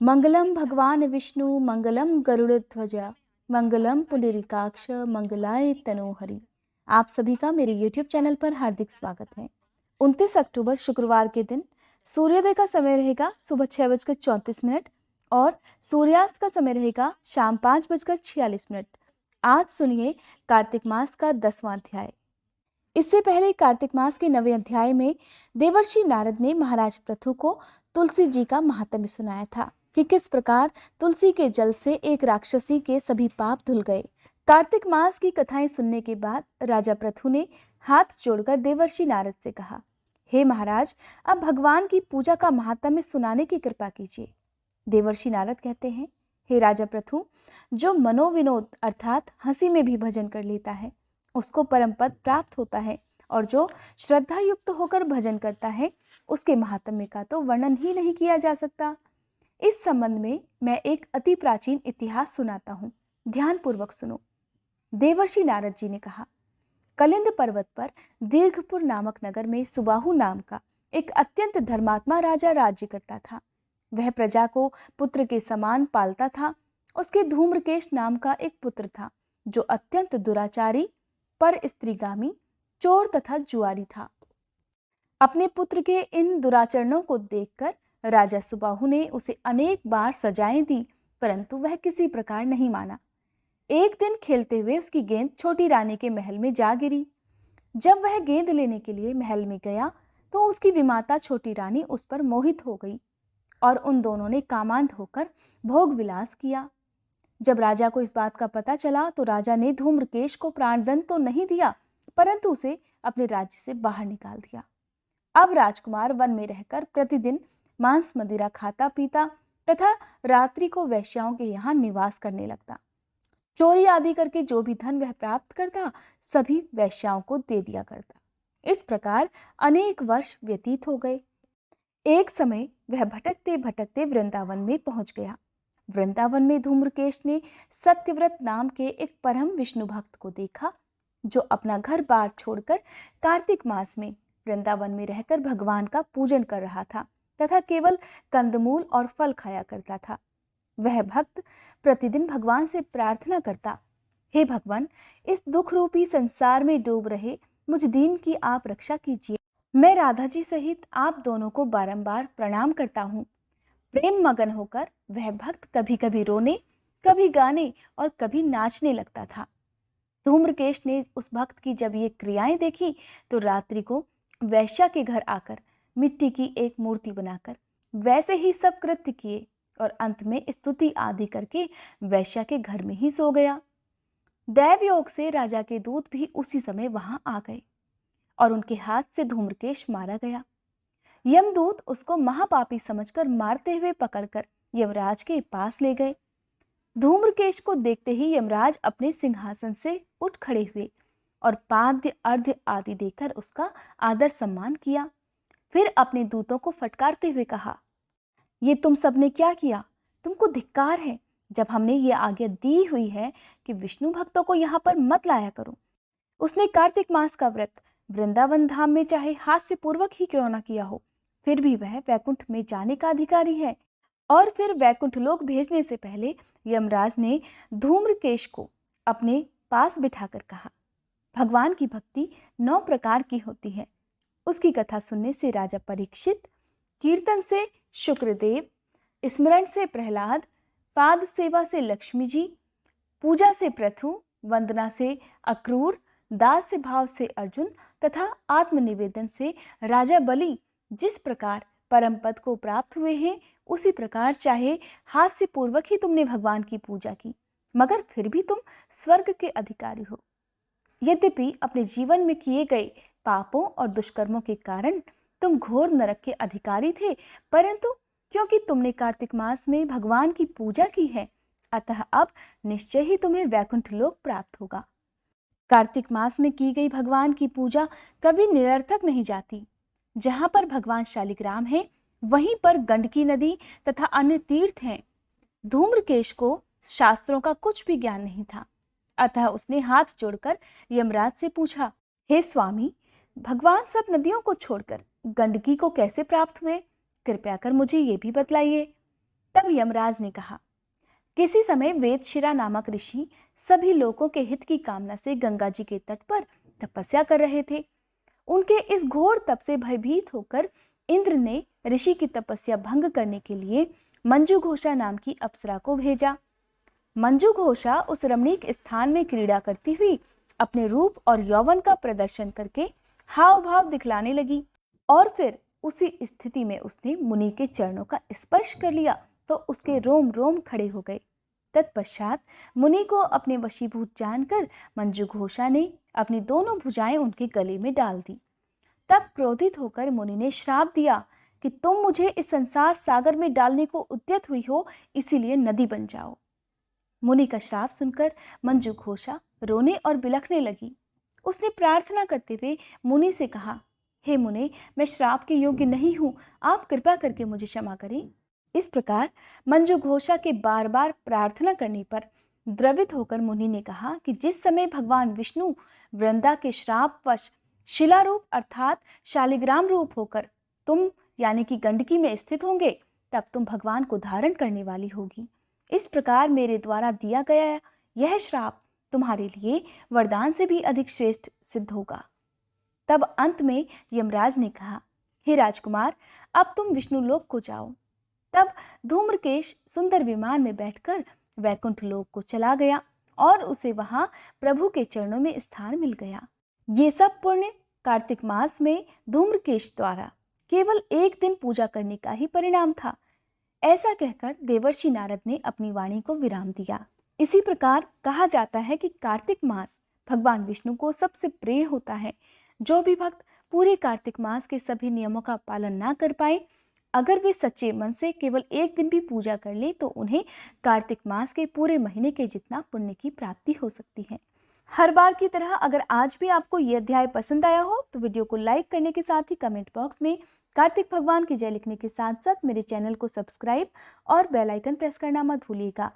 मंगलम भगवान विष्णु मंगलम गरुड़ध्वज मंगलम पुंडरीकाक्ष मंगलाय तनोहरि। आप सभी का मेरे YouTube चैनल पर हार्दिक स्वागत है। 29 अक्टूबर शुक्रवार के दिन सूर्योदय का समय रहेगा सुबह 6:34 और सूर्यास्त का समय रहेगा शाम 5:46। आज सुनिए कार्तिक मास का 10वां अध्याय। इससे पहले कार्तिक मास के 9वें अध्याय में देवर्षि नारद ने महाराज पृथु को तुलसी जी का महात्म्य सुनाया था कि किस प्रकार तुलसी के जल से एक राक्षसी के सभी पाप धुल गए। कार्तिक मास की कथाएं सुनने के बाद राजा पृथु ने हाथ जोड़कर देवर्षि नारद से कहा, हे महाराज, अब भगवान की पूजा का महात्म्य सुनाने की कृपा कीजिए। देवर्षि नारद कहते हैं, हे राजा पृथु, जो मनोविनोद अर्थात हंसी में भी भजन कर लेता है उसको परम पद प्राप्त होता है, और जो श्रद्धा युक्त होकर भजन करता है उसके महात्म्य का तो वर्णन ही नहीं किया जा सकता। इस संबंध में मैं एक अति प्राचीन इतिहास सुनाता हूँ, ध्यान पूर्वक सुनो। देवर्षि नारद जी ने कहा, कलिंद पर्वत पर दीर्घपुर नामक नगर में सुबाहु नाम का एक अत्यंत धर्मात्मा राजा राज्य करता था। वह प्रजा को पुत्र के समान पालता था। उसके धूम्रकेश नाम का एक पुत्र था जो अत्यंत दुराचारी, पर स्त्रीगामी, चोर तथा जुआरी था। अपने पुत्र के इन दुराचरणों को देखकर राजा सुबाहु ने उसे अनेक बार सजाएं दी, परंतु वह किसी प्रकार नहीं माना। एक दिन खेलते हुए उसकी गेंद छोटी रानी के महल में जा गिरी। जब वह गेंद लेने के लिए महल में गया तो उसकी विमाता छोटी रानी उस पर मोहित हो गई और उन दोनों ने कामांध होकर भोग विलास किया। जब राजा को इस बात का पता चला तो राजा ने धूम्रकेश को प्राणदंड तो नहीं दिया, परंतु उसे अपने राज्य से बाहर निकाल दिया। अब राजकुमार वन में रहकर प्रतिदिन मांस मदिरा खाता पीता तथा रात्रि को वैश्याओं के यहाँ निवास करने लगता। चोरी आदि करके जो भी धन वह प्राप्त करता सभी वैश्याओं को दे दिया करता। इस प्रकार अनेक वर्ष व्यतीत हो गए। एक समय वह भटकते भटकते वृंदावन में पहुंच गया। वृंदावन में धूम्रकेश ने सत्यव्रत नाम के एक परम विष्णु भक्त को देखा जो अपना घर बार छोड़कर कार्तिक मास में वृंदावन में रहकर भगवान का पूजन कर रहा था तथा केवल कंदमूल और फल खाया करता था। वह भक्त प्रतिदिन भगवान से प्रार्थना करता, हे भगवान, इस दुख रूपी संसार में डूब रहे मुझ दीन की आप रक्षा कीजिए। मैं राधा जी सहित आप दोनों को बारंबार प्रणाम करता हूँ। प्रेम मगन होकर वह भक्त कभी कभी रोने, कभी गाने और कभी नाचने लगता था। धूम्रकेश ने उस भक्त की जब ये क्रियाएं देखी तो रात्रि को वैश्या के घर आकर मिट्टी की एक मूर्ति बनाकर वैसे ही सब कृत्य किए और अंत में स्तुति आदि करके वैश्या के घर में ही सो गया। दैव योग से राजा के दूत भी उसी समय वहां आ गए और उनके हाथ से धूम्रकेश मारा गया। यमदूत उसको महापापी समझकर मारते हुए पकड़कर यमराज के पास ले गए। धूम्रकेश को देखते ही यमराज अपने सिंहासन से उठ खड़े हुए और पाद्य अर्घ्य आदि देकर उसका आदर सम्मान किया। फिर अपने दूतों को फटकारते हुए कहा, ये तुम सबने क्या किया? तुमको धिक्कार है। जब हमने ये आज्ञा दी हुई है कि विष्णु भक्तों को यहाँ पर मत लाया करो। उसने कार्तिक मास का व्रत वृंदावन धाम में चाहे हास्य पूर्वक ही क्यों न किया हो, फिर भी वह वैकुंठ में जाने का अधिकारी है। और फिर वैकुंठ लोक भेजने से पहले यमराज ने धूम्रकेश को अपने पास बिठाकर कहा, भगवान की भक्ति 9 प्रकार की होती है। उसकी कथा सुनने से राजा परीक्षित, कीर्तन से शुक्रदेव, स्मरण से प्रहलाद, पाद सेवा से लक्ष्मी जी, पूजा से पृथु, वंदना से अक्रूर, दास भाव से अर्जुन तथा आत्मनिवेदन से राजा बलि जिस प्रकार परम पद को प्राप्त हुए हैं, उसी प्रकार चाहे हास्य पूर्वक ही तुमने भगवान की पूजा की, मगर फिर भी तुम स्वर्ग के अधिकारी हो। यद्यपि अपने जीवन में किए गए पापों और दुष्कर्मों के कारण तुम घोर नरक के अधिकारी थे, परंतु क्योंकि तुमने कार्तिक मास में भगवान की पूजा की है, अतः अब निश्चय ही तुम्हें वैकुंठ लोक प्राप्त होगा। कार्तिक मास में की गई भगवान की पूजा कभी निरर्थक नहीं जाती। जहां पर भगवान शालिग्राम है वहीं पर गंडकी नदी तथा अन्य तीर्थ हैं। धूम्रकेश को शास्त्रों का कुछ भी ज्ञान नहीं था, अतः उसने हाथ जोड़कर यमराज से पूछा, हे स्वामी, भगवान सब नदियों को छोड़कर गंडकी को कैसे प्राप्त हुए? कृपया कर मुझे ये भी बतलाइए। तब यमराज ने कहा, किसी समय वेदशिरा नामक ऋषि सभी लोगों के हित की कामना से गंगा जी के तट पर तपस्या कर रहे थे। उनके इस घोर तप से भयभीत होकर इंद्र ने ऋषि की तपस्या भंग करने के लिए मंजू घोषा नाम की अप्सरा को भेजा। मंजू घोषा उस रमणीक स्थान में क्रीड़ा करती हुई अपने रूप और यौवन का प्रदर्शन करके हाव भाव दिखलाने लगी और फिर उसी स्थिति में उसने मुनि के चरणों का स्पर्श कर लिया तो उसके रोम रोम खड़े हो गए। तत्पश्चात मुनि को अपने वशीभूत जानकर मंजू घोषा ने अपनी दोनों भुजाएं उनके गले में डाल दी। तब क्रोधित होकर मुनि ने श्राप दिया कि तुम मुझे इस संसार सागर में डालने को उद्यत हुई हो, इसीलिए नदी बन जाओ। मुनि का श्राप सुनकर मंजू घोषा रोने और बिलखने लगी। उसने प्रार्थना करते हुए मुनि से कहा, हे मुने, मैं श्राप के योग्य नहीं हूं, आप कृपा करके मुझे क्षमा करें। इस प्रकार मंजू घोषा के बार बार प्रार्थना करने पर द्रवित होकर मुनि ने कहा कि जिस समय भगवान विष्णु वृंदा के श्रापवश शिला रूप अर्थात शालिग्राम रूप होकर तुम यानी कि गंडकी में स्थित होंगे, तब तुम भगवान को धारण करने वाली होगी। इस प्रकार मेरे द्वारा दिया गया यह श्राप तुम्हारे लिए वरदान से भी अधिक श्रेष्ठ सिद्ध होगा। तब अंत में यमराज ने कहा, हे राजकुमार, अब तुम विष्णु लोक को जाओ। तब धूम्रकेश सुंदर विमान में बैठकर वैकुंठ लोक को चला गया और उसे वहां प्रभु के चरणों में स्थान मिल गया। ये सब पुण्य कार्तिक मास में धूम्रकेश द्वारा केवल एक दिन पूजा करने का ही परिणाम था। ऐसा कहकर देवर्षि नारद ने अपनी वाणी को विराम दिया। इसी प्रकार कहा जाता है कि कार्तिक मास भगवान विष्णु को सबसे प्रिय होता है। जो भी भक्त पूरे कार्तिक मास के सभी नियमों का पालन ना कर पाए, अगर वे सच्चे मन से केवल एक दिन भी पूजा कर ले तो उन्हें कार्तिक मास के पूरे महीने के जितना पुण्य की प्राप्ति हो सकती है। हर बार की तरह अगर आज भी आपको ये अध्याय पसंद आया हो तो वीडियो को लाइक करने के साथ ही कमेंट बॉक्स में कार्तिक भगवान की जय लिखने के साथ साथ मेरे चैनल को सब्सक्राइब और बेल आइकन प्रेस करना मत भूलिएगा।